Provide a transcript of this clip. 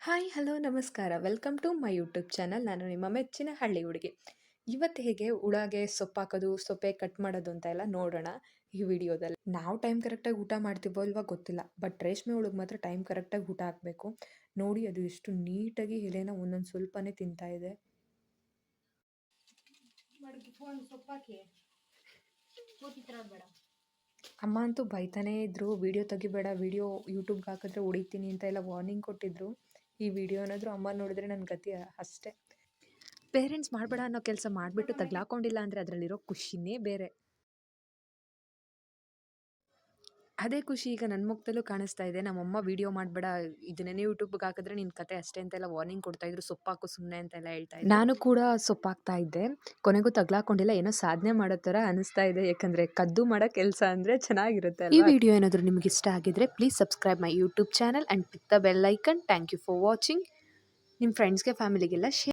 Hi hello ನಮಸ್ಕಾರ welcome to my YouTube channel. ನಾನು ನಿಮ್ಮ ಮೆಚ್ಚಿನ ಹಳ್ಳಿ ಹುಡುಗಿ. ಇವತ್ತು ಹೇಗೆ ಉಳಾಗೆ ಸೊಪ್ಪಾಕೋದು, ಸೊಪ್ಪೆ ಕಟ್ ಮಾಡೋದು ಅಂತ ಎಲ್ಲ ನೋಡೋಣ ಈ ವಿಡಿಯೋದಲ್ಲಿ. ನಾವು ಟೈಮ್ ಕರೆಕ್ಟಾಗಿ ಊಟ ಮಾಡ್ತೀವೋ ಇಲ್ವಾ ಗೊತ್ತಿಲ್ಲ, ಬಟ್ ರೇಷ್ಮೆ ಹುಳುಗ್ ಮಾತ್ರ ಟೈಮ್ ಕರೆಕ್ಟಾಗಿ ಊಟ ಹಾಕಬೇಕು. ನೋಡಿ ಅದು ಎಷ್ಟು ನೀಟಾಗಿ ಎಲೆನ ಒಂದೊಂದು ಸ್ವಲ್ಪನೇ ತಿಂತಾ ಇದೆ. ಅಮ್ಮ ಅಂತೂ ಬೈತಾನೇ ಇದ್ರು, ವಿಡಿಯೋ ತೆಗಿಬೇಡ, ವಿಡಿಯೋ ಯೂಟ್ಯೂಬ್ಗೆ ಹಾಕಿದ್ರೆ ಹೊಡಿತೀನಿ ಅಂತ ಎಲ್ಲ ವಾರ್ನಿಂಗ್ ಕೊಟ್ಟಿದ್ರು. ಈ ವಿಡಿಯೋ ಏನಾದರೂ ಅಮ್ಮ ನೋಡಿದ್ರೆ ನನ್ನ ಗತಿ ಅಷ್ಟೇ. ಪೇರೆಂಟ್ಸ್ ಮಾಡಬೇಡ ಅನ್ನೋ ಕೆಲಸ ಮಾಡಿಬಿಟ್ಟು ತಗ್ಲಾಕೊಂಡಿಲ್ಲ ಅಂದರೆ ಅದರಲ್ಲಿರೋ ಖುಷಿನೇ ಬೇರೆ. ಅದೇ ಖುಷಿ ಈಗ ನನ್ನ ಮುಖದಲ್ಲೂ ಕಾಣಿಸ್ತಾ ಇದೆ. ನಮ್ಮಮ್ಮ ವಿಡಿಯೋ ಮಾಡಬೇಡ, ಇದನ್ನೇ ಯೂಟ್ಯೂಬ್ಗೆ ಹಾಕಿದ್ರೆ ನಿನ್ನ ಕತೆ ಅಷ್ಟೇ ಅಂತೆಲ್ಲ ವಾರ್ನಿಂಗ್ ಕೊಡ್ತಾಯಿದ್ರು. ಸೊಪ್ಪಾಕು ಸುಮ್ಮನೆ ಅಂತೆಲ್ಲ ಹೇಳ್ತಾ ಇದ್ರು. ನಾನು ಕೂಡ ಸೊಪ್ಪಾಕ್ತಾ ಇದ್ದೆ, ಕೊನೆಗೂ ತಗ್ಲಾಕೊಂಡಿಲ್ಲ. ಏನೋ ಸಾಧನೆ ಮಾಡೋ ಥರ ಅನಿಸ್ತಾ ಇದೆ, ಯಾಕಂದರೆ ಕದ್ದು ಮಾಡೋ ಕೆಲಸ ಅಂದರೆ ಚೆನ್ನಾಗಿರುತ್ತೆ ಅಲ್ವಾ. ಈ ವಿಡಿಯೋ ಏನಾದರೂ ನಿಮಗೆ ಇಷ್ಟ ಆಗಿದ್ರೆ please subscribe my YouTube channel and click the bell icon. Thank you for watching. ನಿಮ್ಮ ಫ್ರೆಂಡ್ಸ್ಗೆ ಫ್ಯಾಮಿಲಿಗೆಲ್ಲ ಶೇರ್